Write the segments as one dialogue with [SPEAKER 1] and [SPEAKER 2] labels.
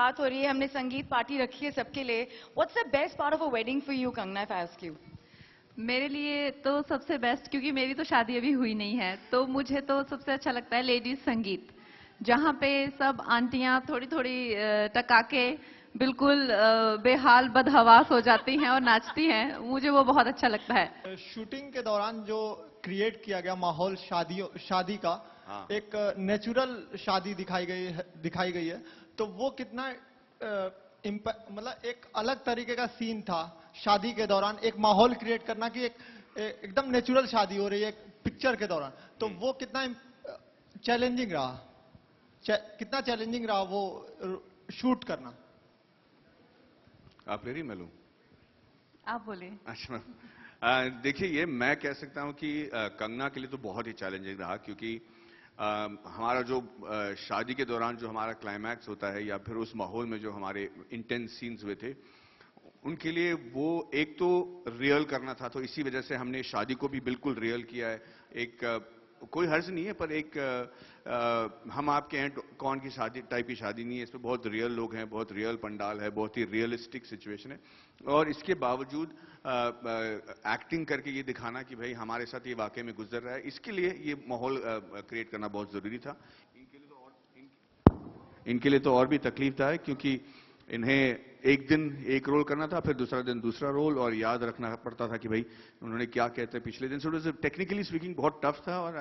[SPEAKER 1] बात हो रही है, हमने संगीत पार्टी रखी है सबके लिए. What's the best part of a wedding for you, Kangna, if I ask you?
[SPEAKER 2] मेरे लिए तो सबसे बेस्ट, क्योंकि मेरी तो शादी अभी हुई नहीं है, तो मुझे तो सबसे अच्छा लगता है लेडीज संगीत, जहाँ पे सब आंटियां थोड़ी थोड़ी टका के बिल्कुल बेहाल बदहवास हो जाती हैं और नाचती हैं. मुझे वो बहुत अच्छा लगता है.
[SPEAKER 3] शूटिंग के दौरान जो क्रिएट किया गया माहौल शादी का,
[SPEAKER 4] हाँ.
[SPEAKER 3] एक नेचुरल शादी दिखाई गई है, तो वो कितना मतलब एक अलग तरीके का सीन था शादी के दौरान, एक माहौल क्रिएट करना कि एकदम नेचुरल शादी हो रही है एक पिक्चर के दौरान, तो वो कितना चैलेंजिंग रहा, कितना चैलेंजिंग रहा वो शूट करना.
[SPEAKER 4] आप ले रही, मैं लूं?
[SPEAKER 2] आप बोलिए.
[SPEAKER 4] अच्छा, देखिए, ये मैं कह सकता हूं कि कंगना के लिए तो बहुत ही चैलेंजिंग रहा, क्योंकि हमारा जो शादी के दौरान जो हमारा क्लाइमैक्स होता है या फिर उस माहौल में जो हमारे इंटेंस सीन्स हुए थे, उनके लिए वो एक तो रियल करना था, तो इसी वजह से हमने शादी को भी बिल्कुल रियल किया है. एक कोई हर्ज नहीं है, पर एक हम आपके हैं कौन की शादी टाइप की शादी नहीं है. इसमें बहुत रियल लोग हैं, बहुत रियल पंडाल है, बहुत ही रियलिस्टिक सिचुएशन है, और इसके बावजूद एक्टिंग करके ये दिखाना कि भाई हमारे साथ ये वाकई में गुजर रहा है, इसके लिए ये माहौल क्रिएट करना बहुत जरूरी था. इनके लिए तो और भी तकलीफ था, क्योंकि इन्हें एक दिन एक रोल करना था, फिर दूसरा दिन दूसरा रोल, और याद रखना पड़ता था कि भाई उन्होंने क्या कहते हैं पिछले दिन. सो टेक्निकली स्पीकिंग बहुत टफ था, और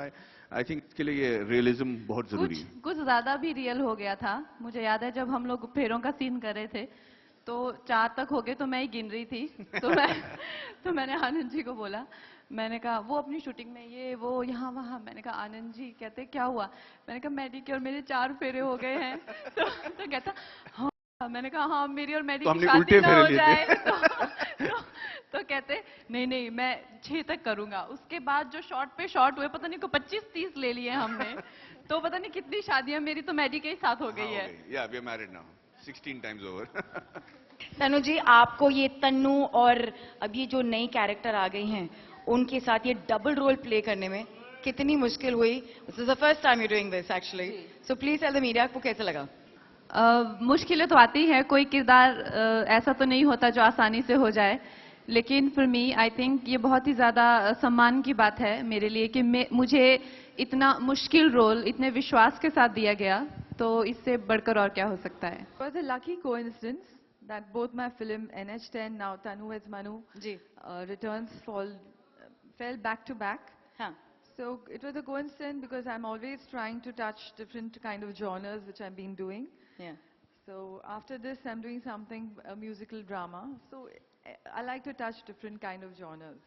[SPEAKER 4] आई थिंक इसके लिए ये रियलिज्म बहुत जरूरी है.
[SPEAKER 2] कुछ ज्यादा भी रियल हो गया था. मुझे याद है जब हम लोग फेरों का सीन कर रहे थे, तो 4 तक हो गए, तो मैं ही गिन रही थी. तो मैंने आनंद जी को बोला, मैंने कहा वो अपनी शूटिंग में ये वो यहाँ वहाँ, मैंने कहा आनंद जी, कहते क्या हुआ? मैंने कहा मैडी के और मेरे 4 फेरे हो गए हैं. तो कहता हाँ. मैंने कहा हाँ, मेरी और मैडी की शादी ना हो जाए. तो कहते नहीं नहीं, मैं 6 तक करूंगा. उसके बाद जो शॉट पे शॉट हुए, पता नहीं को 25-30 ले लिए हमने. तो पता नहीं कितनी शादियां मेरी तो मैडी के ही साथ हो गई है.
[SPEAKER 4] या we are married now 16 times over.
[SPEAKER 1] Tanu ji, आपको ये तन्नू और अब ये जो नई कैरेक्टर आ गई हैं, उनके साथ ये डबल रोल प्ले करने में कितनी मुश्किल हुई? This is the first time you doing this actually, so please tell the media, आपको कैसा लगा?
[SPEAKER 2] मुश्किलें तो आती हैं, कोई किरदार ऐसा तो नहीं होता जो आसानी से हो जाए, लेकिन फॉर मी आई थिंक ये बहुत ही ज्यादा सम्मान की बात है मेरे लिए कि मुझे इतना मुश्किल रोल इतने विश्वास के साथ दिया गया, तो इससे बढ़कर और क्या हो सकता है.
[SPEAKER 5] It was a lucky coincidence that both my film NH10, now Tanu as Manu, returns fell back to back.
[SPEAKER 1] हाँ.
[SPEAKER 5] So it was a coincidence because I'm always trying to touch different kind of genres which I've been doing.
[SPEAKER 1] Yeah.
[SPEAKER 5] So after this I'm doing something, a musical drama. So I like to touch different kind of genres.